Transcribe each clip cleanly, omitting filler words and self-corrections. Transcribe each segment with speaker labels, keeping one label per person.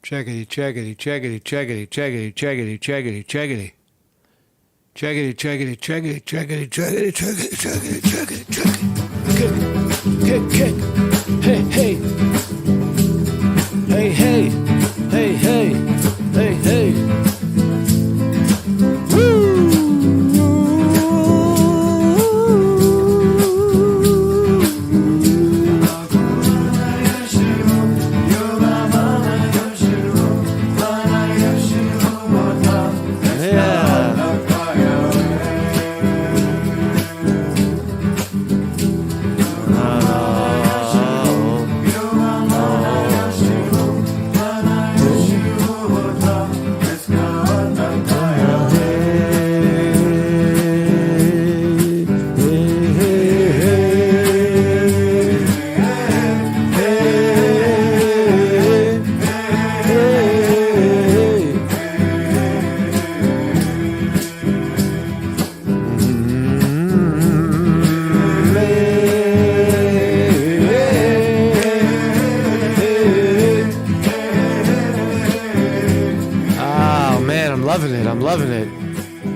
Speaker 1: Checkity, checkity, checkity, checkity, checkity, checkity, checkity, checkity. Checkity, checkity, checkity, checkity, checkity, checkity, checkity, checkity, checkity. Kick, kick, kick. Hey, hey. Hey, hey. Hey, hey. Hey, hey. Woo!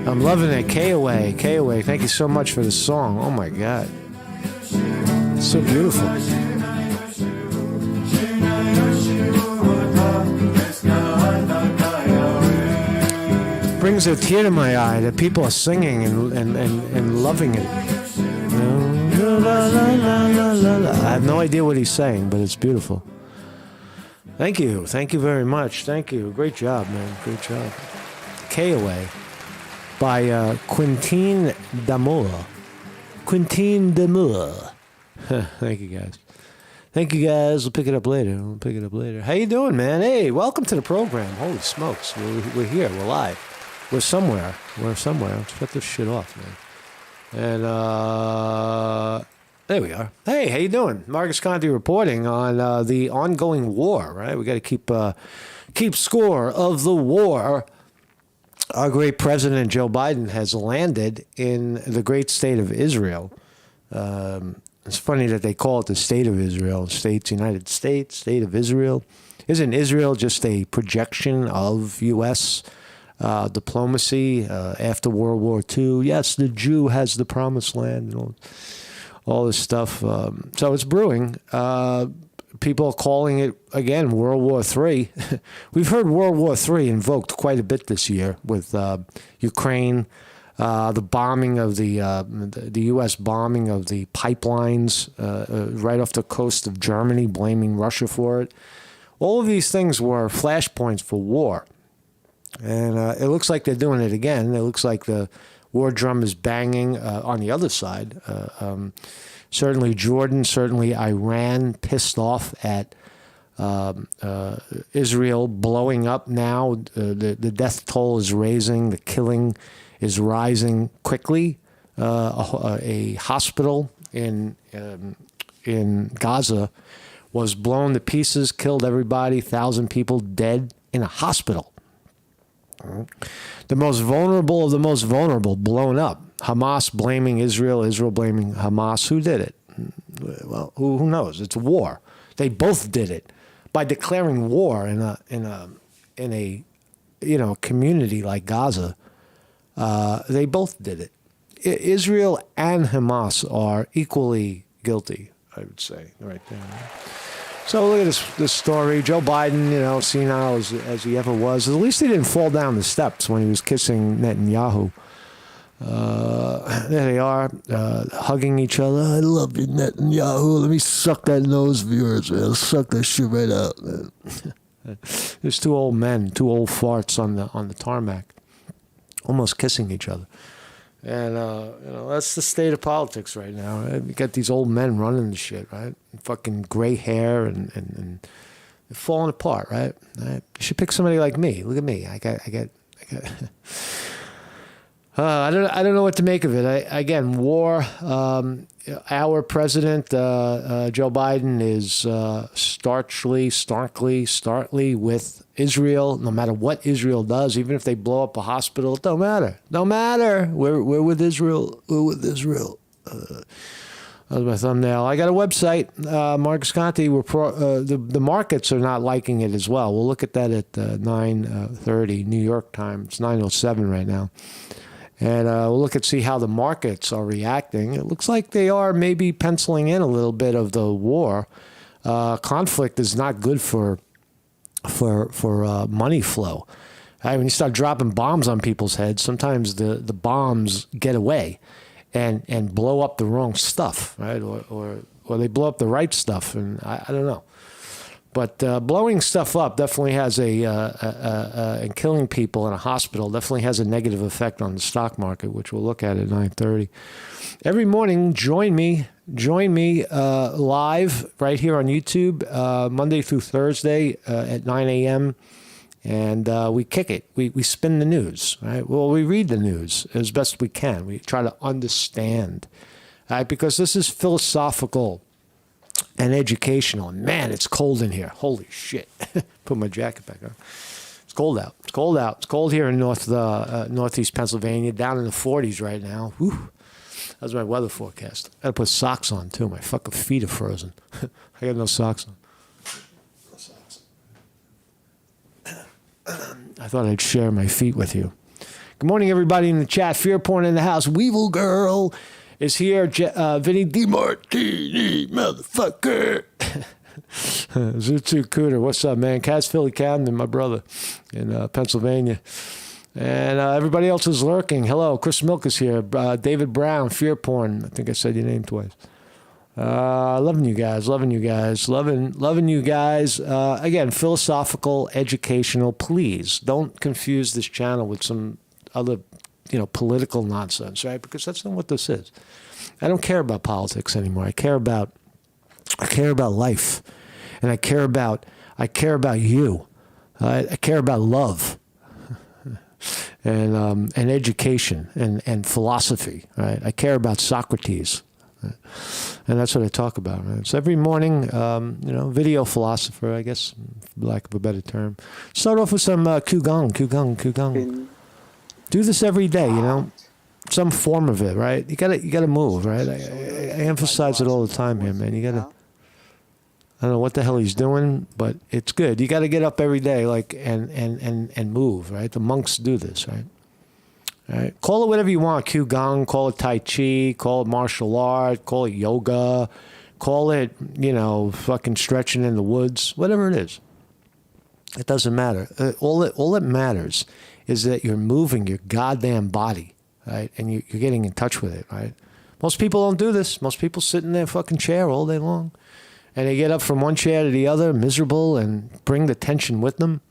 Speaker 1: I'm loving it. K-Away. Thank you so much for the song. Oh my God. It's so beautiful. Brings a tear to my eye that people are singing and loving it. I have no idea what he's saying, but it's beautiful. Thank you. Thank you very much. Thank you. Great job, man. Great job. K-Away. By Quentin Damour. Quentin Damour. Thank you, guys. Thank you, guys. We'll pick it up later. How you doing, man? Hey, welcome to the program. Holy smokes. We're here. We're live. We're somewhere. Let's shut this shit off, man. And, there we are. Hey, how you doing? Marcus Conti reporting on the ongoing war, right? We got to keep score of the war. Our great president, Joe Biden, has landed in the great state of Israel. It's funny that they call it the state of Israel, United States, state of Israel. Isn't Israel just a projection of U.S. Diplomacy after World War II? Yes, the Jew has the promised land and all this stuff. So it's brewing. People are calling it, again, World War III. We've heard World War III invoked quite a bit this year with Ukraine, the bombing of the U.S. bombing of the pipelines right off the coast of Germany, blaming Russia for it. All of these things were flashpoints for war. And it looks like they're doing it again. It looks like the war drum is banging on the other side. Certainly Jordan, certainly Iran, pissed off at Israel blowing up now. The death toll is raising. The killing is rising quickly. A hospital in Gaza was blown to pieces, killed everybody, 1,000 people dead in a hospital. The most vulnerable of the most vulnerable blown up. Hamas blaming Israel, Israel blaming Hamas. Who did it? Well, who knows? It's a war. They both did it by declaring war in a community like Gaza. They both did it. Israel and Hamas are equally guilty, I would say, right there. So look at this story. Joe Biden, senile as he ever was. At least he didn't fall down the steps when he was kissing Netanyahu. There they are, hugging each other. I love you, Netanyahu. Let me suck that nose of yours, man. Suck that shit right out, man. There's two old men, two old farts on the tarmac, almost kissing each other. And, that's the state of politics right now. Right? You got these old men running the shit, right? Fucking gray hair and they're falling apart, right? You should pick somebody like me. Look at me. I got I don't know what to make of it. Again, war. Our president, Joe Biden, is starkly with Israel. No matter what Israel does, even if they blow up a hospital, it don't matter. Don't matter. We're with Israel. We're with Israel. That was my thumbnail. I got a website, Marcus Conte. The markets are not liking it as well. We'll look at that at 9:30 New York time. It's 9:07 right now. And we'll look and see how the markets are reacting. It looks like they are maybe penciling in a little bit of the war. Conflict is not good for money flow. When you start dropping bombs on people's heads, sometimes the bombs get away and blow up the wrong stuff, right? Or they blow up the right stuff, and I don't know. But blowing stuff up definitely has and killing people in a hospital definitely has a negative effect on the stock market, which we'll look at 9:30. Every morning, join me live right here on YouTube, Monday through Thursday at 9 a.m., and we kick it. We spin the news, right? Well, we read the news as best we can. We try to understand, right? Because this is philosophical and educational. And man, it's cold in here. Holy shit. Put my jacket back on. It's cold out. It's cold out. It's cold here in northeast Pennsylvania, down in the 40s right now. Whew. That's my weather forecast. I gotta put socks on too. My fucking feet are frozen. I got no socks on. No socks. I thought I'd share my feet with you. Good morning, everybody in the chat. Fear porn in the house. Weevil Girl is here. Vinny DiMartini, motherfucker. Zuzu Cooter, what's up, man? Kaz Philly Camden, my brother in Pennsylvania. And everybody else is lurking. Hello, Chris Milk is here. David Brown, Fear Porn. I think I said your name twice. Loving you guys. Loving you guys. Again, philosophical, educational. Please don't confuse this channel with some other, political nonsense, right? Because that's not what this is. I don't care about politics anymore. I care about life, and I care about you. I care about love, and education and philosophy. Right? I care about Socrates, right? And that's what I talk about. Right? So every morning, video philosopher, I guess, for lack of a better term. Start off with some Qigong. Do this every day, some form of it, right? You gotta move, right? I emphasize it all the time here, man. I don't know what the hell he's doing, but it's good. You got to get up every day, and move, right? The monks do this, right? All right. Call it whatever you want. Qigong, call it Tai Chi, call it martial art, call it yoga, call it, fucking stretching in the woods, whatever it is. It doesn't matter. All that matters is that you're moving your goddamn body, right? And you're getting in touch with it, right? Most people don't do this. Most people sit in their fucking chair all day long. And they get up from one chair to the other, miserable, and bring the tension with them.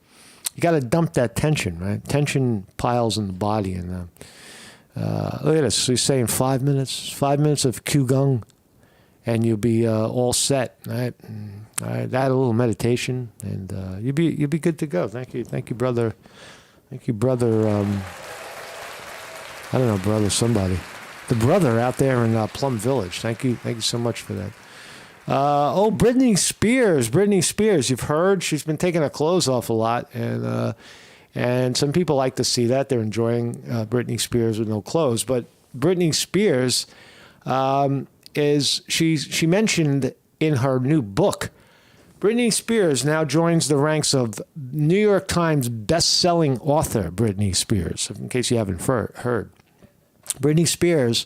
Speaker 1: You got to dump that tension, right? Tension piles in the body. And look at this. He's saying 5 minutes. 5 minutes of Qigong, and you'll be all set, right? All right, add a little meditation, and you'll be good to go. Thank you, brother. Thank you, brother. I don't know, brother. Somebody, the brother out there in Plum Village. Thank you so much for that. Britney Spears. You've heard she's been taking her clothes off a lot, and some people like to see that. They're enjoying Britney Spears with no clothes. But Britney Spears she mentioned in her new book. Britney Spears now joins the ranks of New York Times best-selling author Britney Spears, in case you haven't heard. Britney Spears,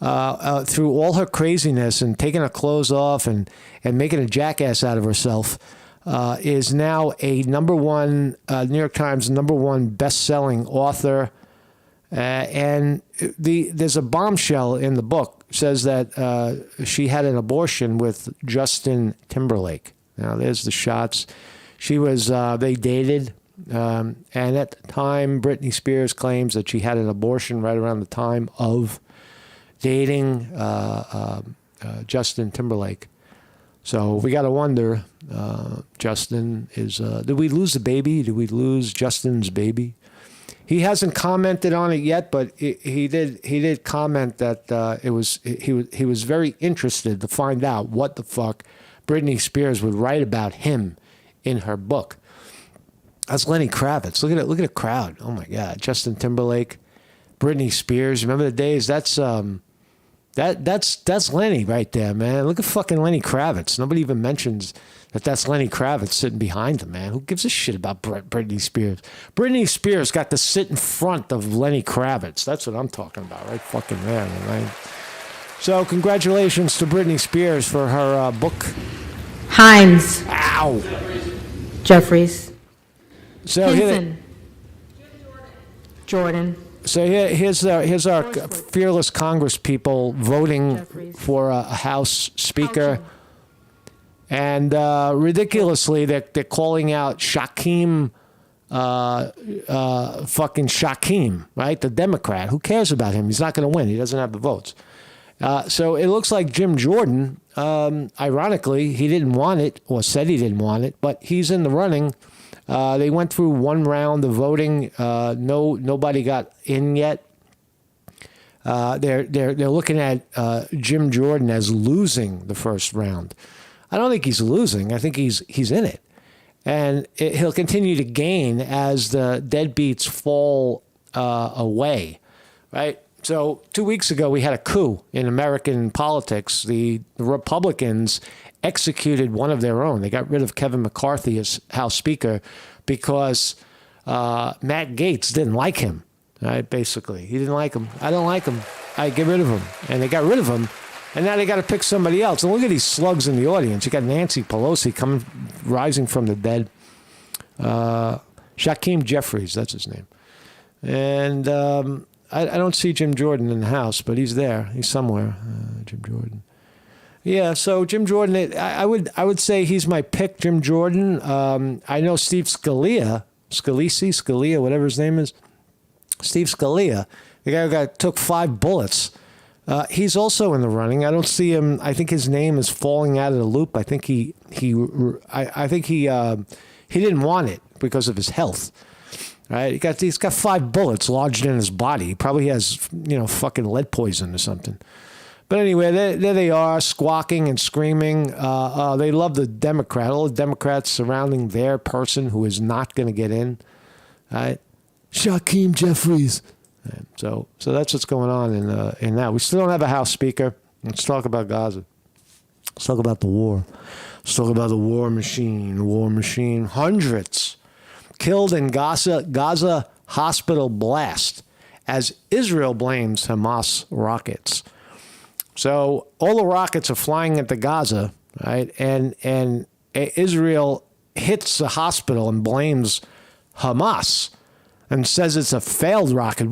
Speaker 1: through all her craziness and taking her clothes off and making a jackass out of herself, is now a New York Times #1 best-selling author. And there's a bombshell in the book. It says that she had an abortion with Justin Timberlake. Now, there's the shots. They dated. And at the time, Britney Spears claims that she had an abortion right around the time of dating Justin Timberlake. So we got to wonder, Justin did we lose the baby? Did we lose Justin's baby? He hasn't commented on it yet, but he did comment that he was very interested to find out what the fuck Britney Spears would write about him in her book. That's Lenny Kravitz. Look at the crowd. Oh my God, Justin Timberlake, Britney Spears. Remember the days? That's That's Lenny right there, man. Look at fucking Lenny Kravitz. Nobody even mentions that's Lenny Kravitz sitting behind him, man. Who gives a shit about Britney Spears? Britney Spears got to sit in front of Lenny Kravitz. That's what I'm talking about, right fucking there, man. Right? So congratulations to Britney Spears for her book.
Speaker 2: Hines.
Speaker 1: Ow.
Speaker 2: Jeffries.
Speaker 1: So
Speaker 2: Hinson. Jordan.
Speaker 1: So here's our fearless Congress people voting
Speaker 2: Jeffries.
Speaker 1: for a House Speaker. And ridiculously, they're calling out Shaquem, fucking Shaquem, right? The Democrat. Who cares about him? He's not going to win. He doesn't have the votes. So it looks like Jim Jordan, ironically, he didn't want it, or said he didn't want it, but he's in the running. They went through one round of voting. Nobody got in yet. They're looking at Jim Jordan as losing the first round. I don't think he's losing. I think he's in it. And he'll continue to gain as the deadbeats fall away, right? So 2 weeks ago, we had a coup in American politics. The Republicans executed one of their own. They got rid of Kevin McCarthy as House Speaker because Matt Gaetz didn't like him, right? Basically, he didn't like him. I don't like him. I get rid of him. And they got rid of him. And now they got to pick somebody else. And look at these slugs in the audience. You got Nancy Pelosi rising from the dead. Shaquem Jeffries, that's his name. And I don't see Jim Jordan in the House, but he's there. He's somewhere. Jim Jordan. Yeah, so Jim Jordan, I would say he's my pick, Jim Jordan. I know Steve Scalia, whatever his name is. Steve Scalia, the guy who took 5 bullets. He's also in the running. I don't see him. I think his name is falling out of the loop. I think he didn't want it because of his health. Right? He's got 5 bullets lodged in his body. He probably has, fucking lead poison or something. But anyway, there they are, squawking and screaming. They love the Democrat. All the Democrats surrounding their person who is not going to get in. Right? Shaquem Jeffries. So that's what's going on in that. We still don't have a House Speaker. Let's talk about Gaza. Let's talk about the war. Let's talk about the war machine. The war machine. Hundreds killed in Gaza hospital blast as Israel blames Hamas rockets. So all the rockets are flying into Gaza, right? And Israel hits the hospital and blames Hamas and says it's a failed rocket.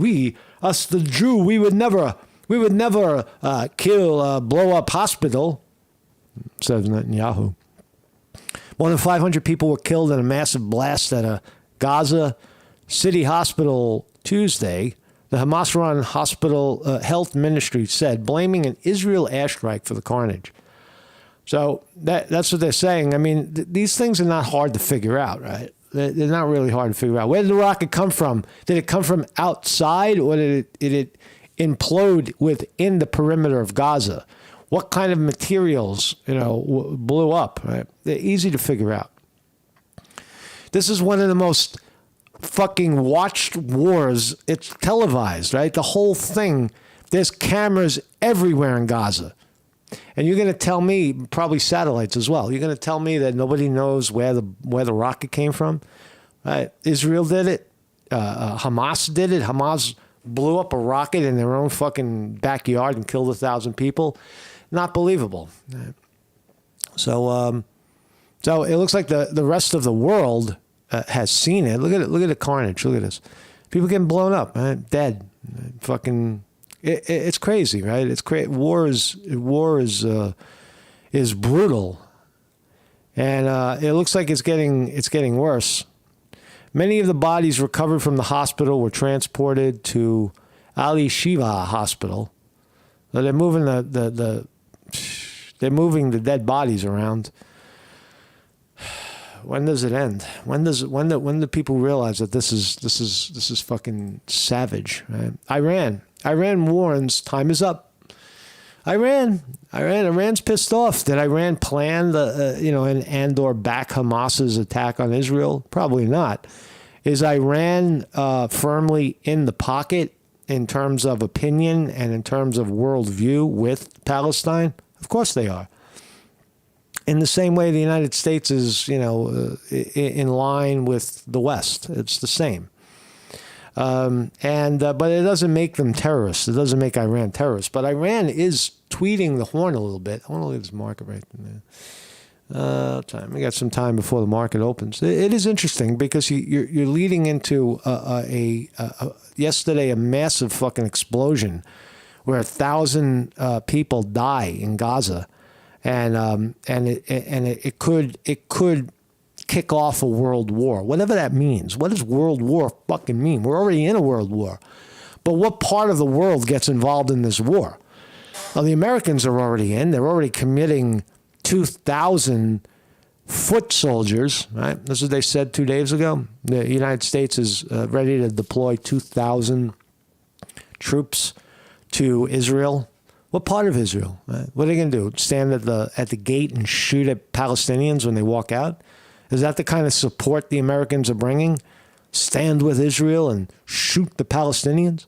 Speaker 1: Us the Jew, we would never blow up hospital, says Netanyahu. More than 500 people were killed in a massive blast at a Gaza City hospital Tuesday. The Hamas-run hospital health ministry said, blaming an Israel airstrike for the carnage. So that's what they're saying. I mean, these things are not hard to figure out, right? They're not really hard to figure out. Where did the rocket come from? Did it come from outside, or did it implode within the perimeter of Gaza? What kind of materials, blew up? Right? They're easy to figure out. This is one of the most fucking watched wars. It's televised, right? The whole thing. There's cameras everywhere in Gaza. And you're going to tell me, probably satellites as well, you're going to tell me that nobody knows where the rocket came from? Right? Israel did it. Hamas did it. Hamas blew up a rocket in their own fucking backyard and killed 1,000 people. Not believable. Right? So it looks like the rest of the world has seen it. Look at it. Look at the carnage. Look at this. People getting blown up, right? Dead. Fucking... It's crazy, right? It's crazy. War is brutal, and it looks like it's getting worse. Many of the bodies recovered from the hospital were transported to Ali Shiva Hospital. So they're moving they're moving the dead bodies around. When does it end? When do people realize that this is fucking savage, right? Iran warns time is up. Iran's pissed off. Did Iran plan and/or back Hamas's attack on Israel? Probably not. Is Iran firmly in the pocket in terms of opinion and in terms of worldview with Palestine? Of course they are. In the same way the United States is, in line with the West. It's the same. But it doesn't make them terrorists. It doesn't make Iran terrorists. But Iran is tweeting the horn a little bit. I want to leave this market right there. Time. We got some time before the market opens. It is interesting because you're leading into yesterday a massive fucking explosion where 1,000 people die in Gaza. And it could kick off a world war, whatever that means. What does world war fucking mean? We're already in a world war. But what part of the world gets involved in this war? Well, the Americans are already in. They're already committing 2,000 foot soldiers, right? This is what they said 2 days ago. The United States is ready to deploy 2,000 troops to Israel. What part of Israel? Right? What are they going to do? Stand at the gate and shoot at Palestinians when they walk out? Is that the kind of support the Americans are bringing? Stand with Israel and shoot the Palestinians?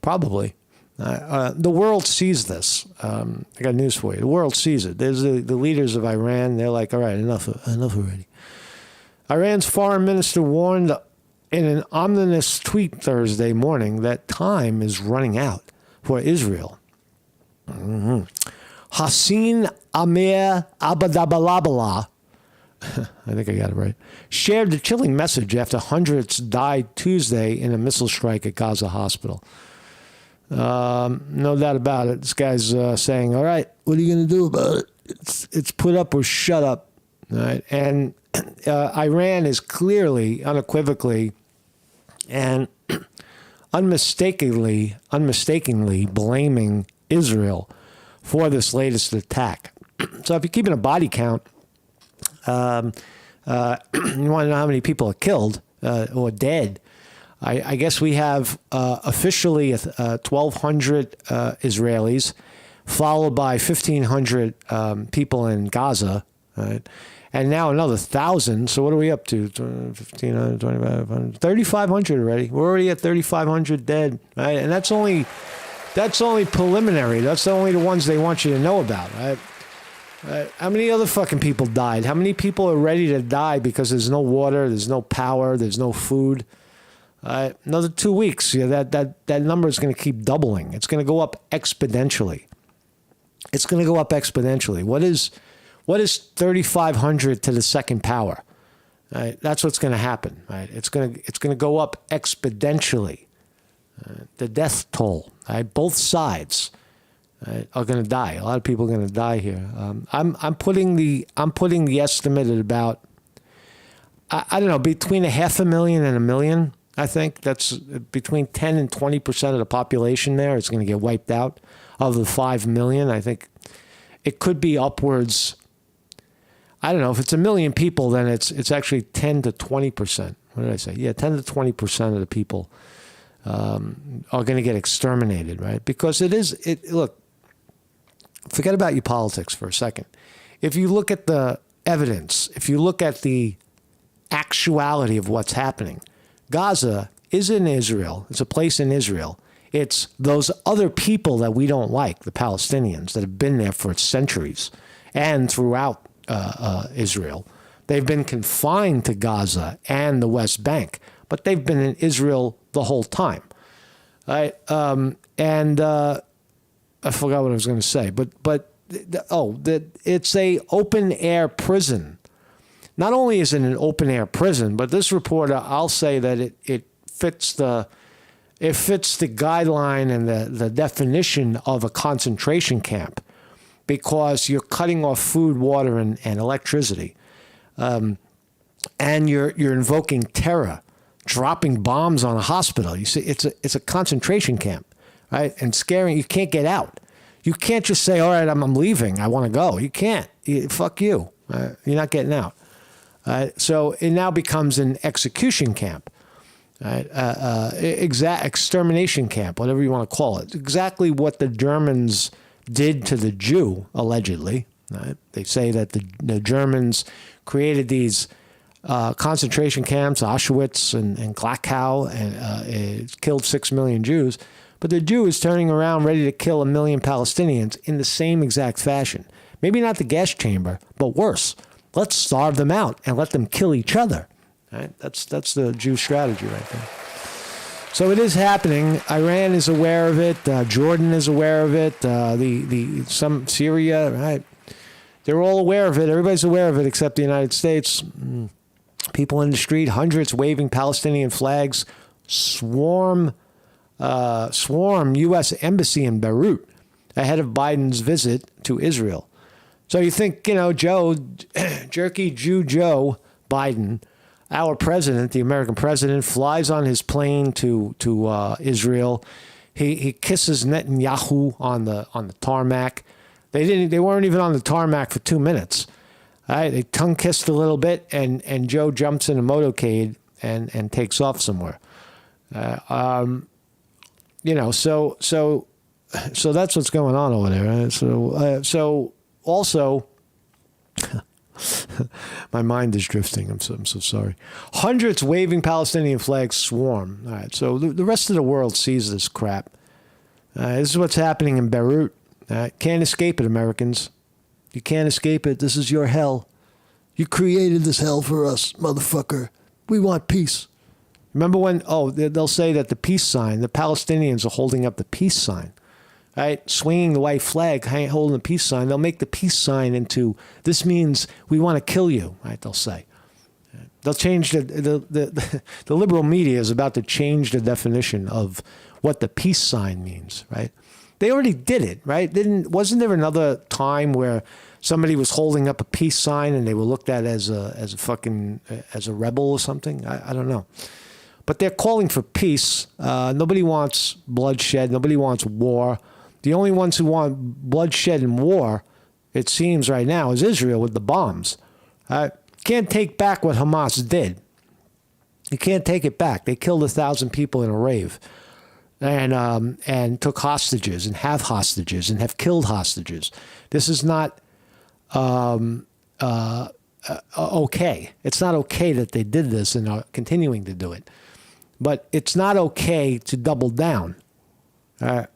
Speaker 1: Probably. The world sees this. I got news for you. The world sees it. There's the leaders of Iran. They're like, all right, enough already. Iran's foreign minister warned in an ominous tweet Thursday morning that time is running out for Israel. Mm-hmm. Hassan Amir Abadabalabala, I think I got it right, shared the chilling message after hundreds died Tuesday in a missile strike at Gaza hospital. No doubt about it. This guy's saying, all right, what are you going to do about it? It's put up or shut up. All right? And Iran is clearly, unequivocally, and unmistakably blaming Israel for this latest attack. So if you're keeping a body count, you want to know how many people are killed or dead. I guess we have officially 1,200 Israelis, followed by 1,500 people in Gaza, right? And now another 1,000. So what are we up to? 1,500, 2,500, 3,500 already. We're already at 3,500 dead, right? And that's only preliminary. That's only the ones they want you to know about, right? How many other fucking people died? How many people are ready to die because there's no water, there's no power, there's no food? Another 2 weeks, that number is going to keep doubling. It's going to go up exponentially. It's going to go up exponentially. What is 3,500 to the second power? Right? That's what's going to happen. Right? It's going to go up exponentially. The death toll. Right? Both sides are going to die. A lot of people are going to die here. I'm putting the estimate at about I don't know, between 500,000 and 1 million. I think that's between 10 and 20% of the population there is going to get wiped out. Of the 5 million, I think it could be upwards. I don't know. If it's 1 million people, then it's actually 10 to 20%. What did I say? Yeah, 10 to 20% of the people are going to get exterminated, right? Because look, forget about your politics for a second. If you look at the evidence, if you look at the actuality of what's happening, Gaza is in Israel. It's a place in Israel. It's those other people that we don't like, the Palestinians, that have been there for centuries and throughout Israel. They've been confined to Gaza and the West Bank, but they've been in Israel the whole time. Right? I forgot what I was going to say, but it's a open air prison. Not only is it an open air prison, but this report, I'll say that it fits the guideline and the definition of a concentration camp, because you're cutting off food, water, and electricity, and you're invoking terror, dropping bombs on a hospital. You see, it's a concentration camp, right? And scaring. You can't get out. You can't just say, "All right, I'm leaving. I want to go." You can't. Fuck you. Right? You're not getting out. So it now becomes an execution camp, right? Extermination camp, whatever you want to call it. Exactly what the Germans did to the Jew, allegedly. Right? They say that the Germans created these concentration camps, Auschwitz and Dachau, and it killed 6 million Jews. But the Jew is turning around ready to kill 1 million Palestinians in the same exact fashion. Maybe not the gas chamber, but worse. Let's starve them out and let them kill each other. Right? That's the Jew strategy right there. So it is happening. Iran is aware of it. Jordan is aware of it. Some Syria, right? They're all aware of it. Everybody's aware of it except the United States. People in the street, hundreds waving Palestinian flags, swarm U.S. embassy in Beirut ahead of Biden's visit to Israel. So you think, jerky Jew Joe Biden, our president, the American president, flies on his plane to Israel. He kisses Netanyahu on the tarmac. They weren't even on the tarmac for 2 minutes. All right, they tongue kissed a little bit, and Joe jumps in a motorcade and takes off somewhere. So that's what's going on over there. Right? So also, my mind is drifting. I'm so sorry. Hundreds waving Palestinian flags swarm. All right, so the rest of the world sees this crap. This is what's happening in Beirut. Can't escape it, Americans. You can't escape it. This is your hell. You created this hell for us, motherfucker. We want peace. Remember when, they'll say that the peace sign, the Palestinians are holding up the peace sign, right? Swinging the white flag, holding the peace sign. They'll make the peace sign into, this means we want to kill you, right? They'll say. They'll change the liberal media is about to change the definition of what the peace sign means, right? They already did it, right? Wasn't there another time where somebody was holding up a peace sign and they were looked at as a rebel or something? I don't know. But they're calling for peace. Nobody wants bloodshed. Nobody wants war. The only ones who want bloodshed and war, it seems right now, is Israel with the bombs. Can't take back what Hamas did. You can't take it back. They killed 1,000 people in a rave. And took hostages and have hostages and have killed hostages. This is not okay. It's not okay that they did this and are continuing to do it. But it's not okay to double down. All right.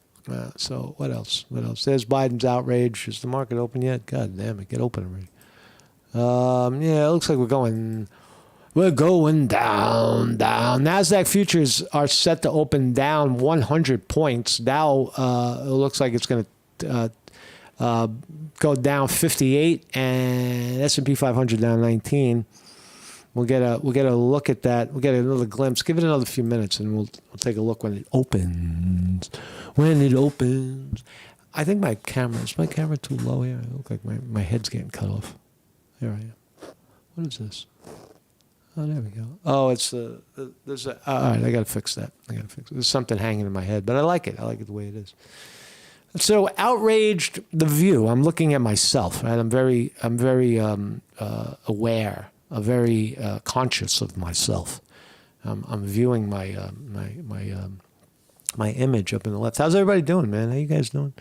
Speaker 1: So what else? There's Biden's outrage. Is the market open yet? God damn it. Get open already. It looks like we're going down. NASDAQ futures are set to open down 100 points. Dow it looks like it's going to go down 58, and S&P 500 down 19. We'll get a look at that. We'll get another glimpse. Give it another few minutes, and we'll take a look when it opens. I think is my camera too low here? I look like my head's getting cut off. There I am. What is this? Oh, there we go. Oh, it's all right, I got to fix that. There's something hanging in my head, but I like it. I like it the way it is. So outraged, the view. I'm looking at myself, right? I'm very aware, very conscious of myself. I'm viewing my image up in the left. How's everybody doing, man? How you guys doing?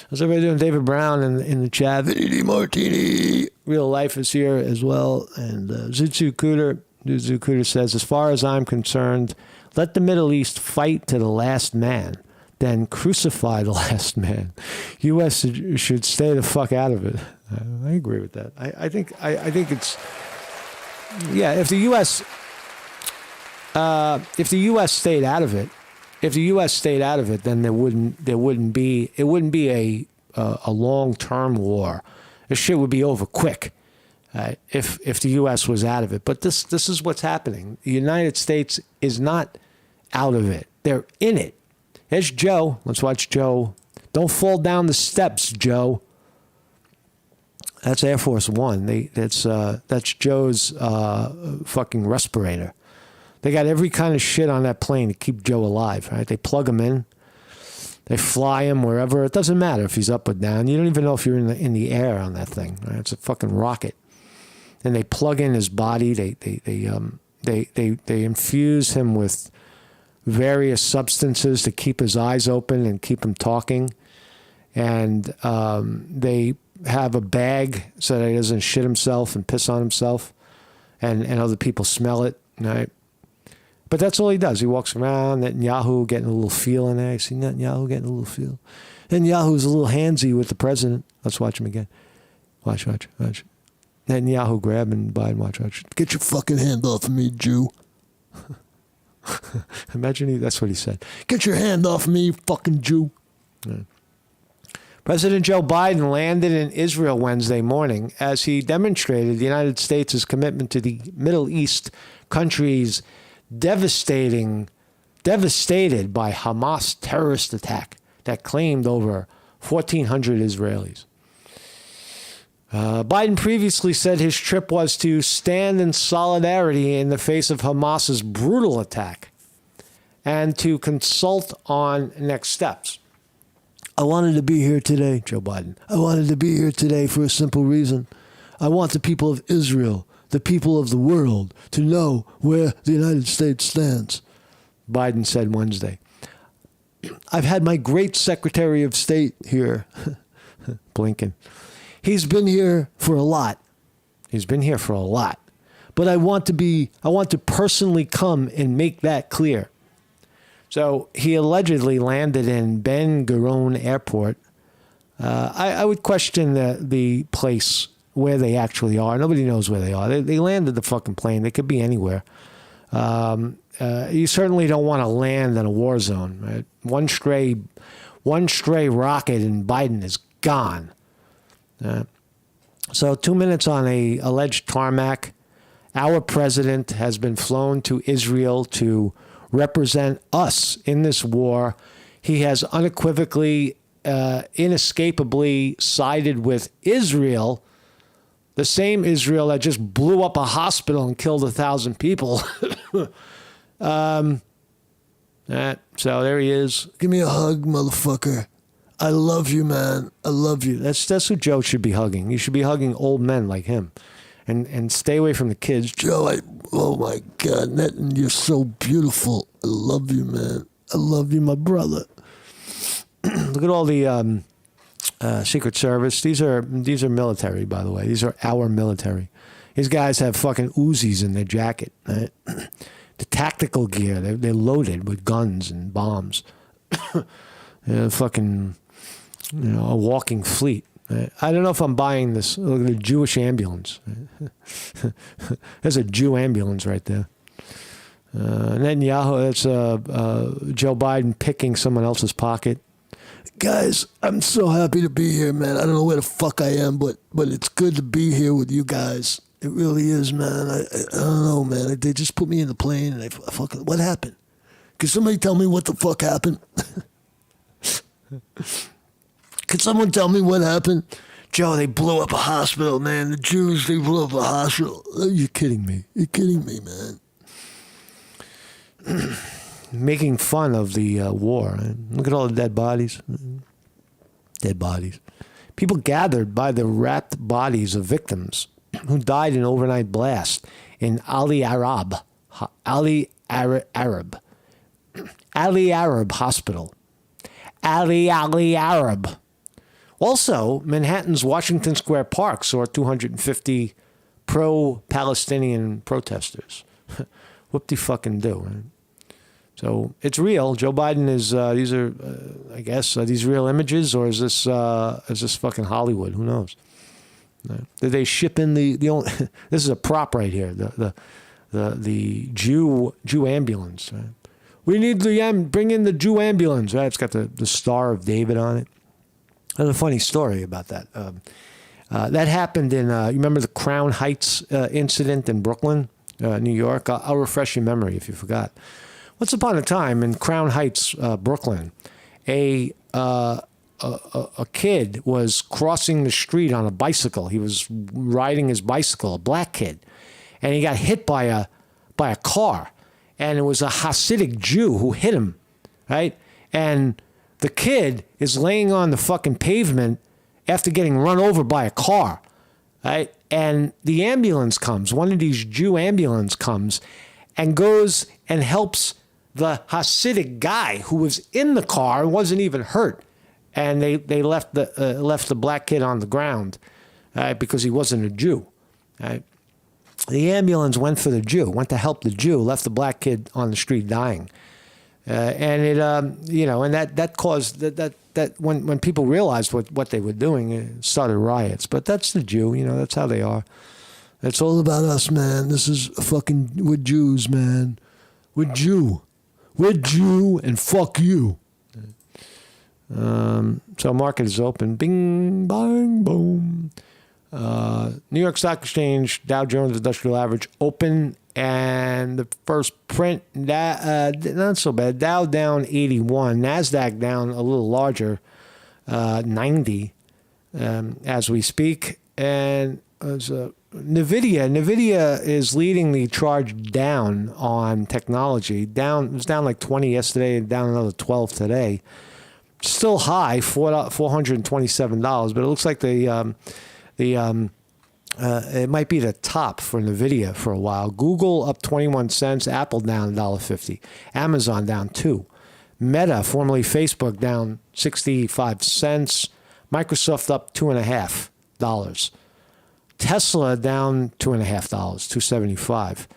Speaker 1: How's everybody doing? David Brown in the chat. Vinny Martini. Real Life is here as well. And Zuzu Cooter says, as far as I'm concerned, let the Middle East fight to the last man, then crucify the last man. U.S. should stay the fuck out of it. I agree with that. I think it's, yeah, if the U.S. stayed out of it, then it wouldn't be a long-term war. This shit would be over quick, if the U.S. was out of it. But this is what's happening. The United States is not out of it. They're in it. There's Joe. Let's watch Joe. Don't fall down the steps, Joe. That's Air Force One. That's Joe's fucking respirator. They got every kind of shit on that plane to keep Joe alive, right? They plug him in. They fly him wherever. It doesn't matter if he's up or down. You don't even know if you're in the air on that thing. Right? It's a fucking rocket. And they plug in his body. They infuse him with various substances to keep his eyes open and keep him talking. And they have a bag so that he doesn't shit himself and piss on himself, and other people smell it. Right? But that's all he does. He walks around, Netanyahu getting a little feel in there. You see Netanyahu getting a little feel? Netanyahu's a little handsy with the president. Let's watch him again. Watch. Netanyahu grabbing Biden. Watch. Get your fucking hand off of me, Jew. Imagine that's what he said. Get your hand off of me, you fucking Jew. Yeah. President Joe Biden landed in Israel Wednesday morning as he demonstrated the United States' commitment to the Middle East countries devastated by Hamas terrorist attack that claimed over 1,400 Israelis. Biden previously said his trip was to stand in solidarity in the face of Hamas's brutal attack and to consult on next steps. I wanted to be here today, Joe Biden. I wanted to be here today for a simple reason. I want the people of Israel, the people of the world, to know where the United States stands, Biden said Wednesday. I've had my great Secretary of State here, Blinken. He's been here for a lot. But I want to personally come and make that clear. So he allegedly landed in Ben Gurion Airport. I would question the place where they actually are. Nobody knows where they are. They landed the fucking plane. They could be anywhere. You certainly don't want to land in a war zone. Right? One stray rocket and Biden is gone. So 2 minutes on a alleged tarmac. Our president has been flown to Israel to represent us in this war. He has unequivocally, inescapably sided with Israel, the same Israel that just blew up a hospital and killed 1,000 people. So there he is. Give me a hug, motherfucker. I love you, man. I love you. That's who Joe should be hugging. You should be hugging old men like him. And stay away from the kids. Joe, oh my God, Netan, you're so beautiful. I love you, man. I love you, my brother. Look at all the Secret Service. These are military, by the way. These are our military. These guys have fucking Uzis in their jacket. Right? The tactical gear, they're loaded with guns and bombs. Fucking, a walking fleet. I don't know if I'm buying this. Look at the Jewish ambulance. There's a Jew ambulance right there. Netanyahu, that's Joe Biden picking someone else's pocket. Guys, I'm so happy to be here, man. I don't know where the fuck I am, but it's good to be here with you guys. It really is, man. I don't know, man. They just put me in the plane and what happened? Can somebody tell me what the fuck happened? Can someone tell me what happened? Joe, they blew up a hospital, man. The Jews, they blew up a hospital. Are you kidding me? You're kidding me, man. Making fun of the war. Look at all the dead bodies. Dead bodies. People gathered by the wrapped bodies of victims who died in an overnight blast in Ali Arab Hospital. Ali Arab. Also, Manhattan's Washington Square Park saw 250 pro-Palestinian protesters. Whoop-de-fucking-do, right? So it's real. Joe Biden is, these are, I guess, are these real images, or is this fucking Hollywood? Who knows? Did they ship in the only, this is a prop right here, the Jew ambulance, right? We need bring in the Jew ambulance, right? It's got the Star of David on it. There's a funny story about that. That happened in, you remember the Crown Heights incident in Brooklyn, New York? I'll refresh your memory if you forgot. Once upon a time in Crown Heights, Brooklyn, a kid was crossing the street on a bicycle. He was riding his bicycle, a black kid, and he got hit by a car. And it was a Hasidic Jew who hit him, right? And the kid is laying on the fucking pavement after getting run over by a car, right? And the ambulance comes, one of these Jew ambulance comes and goes and helps the Hasidic guy who was in the car and wasn't even hurt. And they left the black kid on the ground, right? Because he wasn't a Jew, right? The ambulance went for the Jew, went to help the Jew, left the black kid on the street dying. And it, and that caused that when people realized what they were doing, it started riots. But that's the Jew, that's how they are. It's all about us, man. This is we're Jews, man. We're Jew, and fuck you. So market is open. Bing, bang, boom. New York Stock Exchange, Dow Jones Industrial Average open, and the first print, not so bad. Dow down 81, NASDAQ down a little larger, 90 as we speak. And NVIDIA is leading the charge down on technology. It was down like 20 yesterday, down another 12 today. Still high, $427, but it looks like it might be the top for NVIDIA for a while. Google up 21 cents, Apple down $1.50, Amazon down 2, Meta, formerly Facebook, down 65 cents, Microsoft up $2.50, Tesla down $2.50,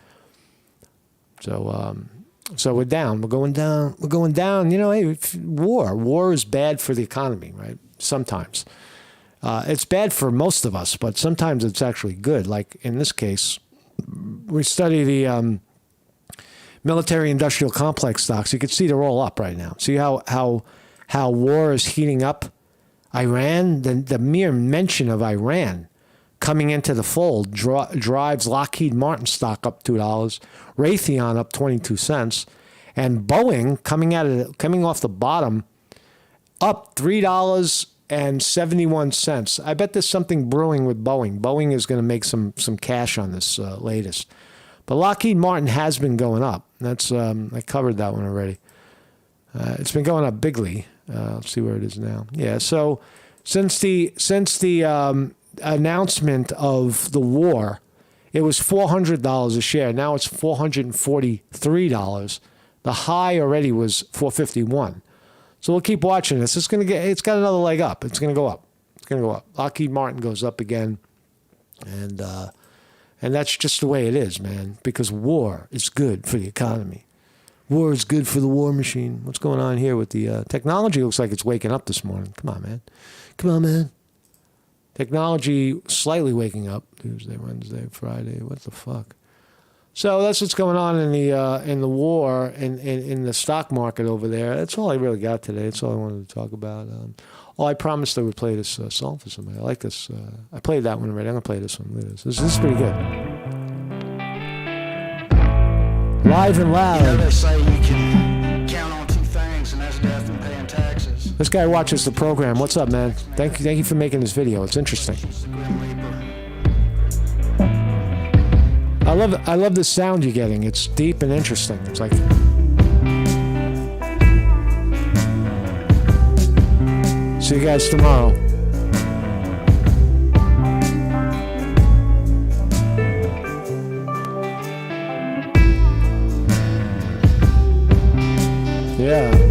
Speaker 1: $2.75. So we're down. We're going down. Hey, war is bad for the economy, right? Sometimes. It's bad for most of us, but sometimes it's actually good. Like in this case, we study the military-industrial complex stocks. You can see they're all up right now. See how war is heating up? Iran, the mere mention of Iran coming into the fold drives Lockheed Martin stock up $2, Raytheon up 22 cents, and Boeing coming off the bottom up $3.71. I bet there's something brewing with Boeing. Boeing is going to make some cash on this latest, but Lockheed Martin has been going up. That's I covered that one already. It's been going up bigly. Let's see where it is now. Yeah, so since the announcement of the war, it was $400 a share. Now it's $443. The high already was $451. So we'll keep watching this. It's got another leg up. It's going to go up. Lockheed Martin goes up again, and that's just the way it is, man. Because war is good for the economy. War is good for the war machine. What's going on here with the technology? Looks like it's waking up this morning. Come on, man. Technology slightly waking up. Tuesday, Wednesday, Friday. What the fuck? So that's what's going on in the war in the stock market over there. That's all I really got today. That's all I wanted to talk about. I promised I would play this song for somebody. I like this. I played that one already. I'm gonna play this one. Look at this. This is pretty good. Live and loud.
Speaker 3: They say you can count on two things, and that's death and paying taxes.
Speaker 1: This guy watches the program. What's up, man? Thank you for making this video. It's interesting. I love the sound you're getting. It's deep and interesting. It's like see you guys tomorrow. Yeah.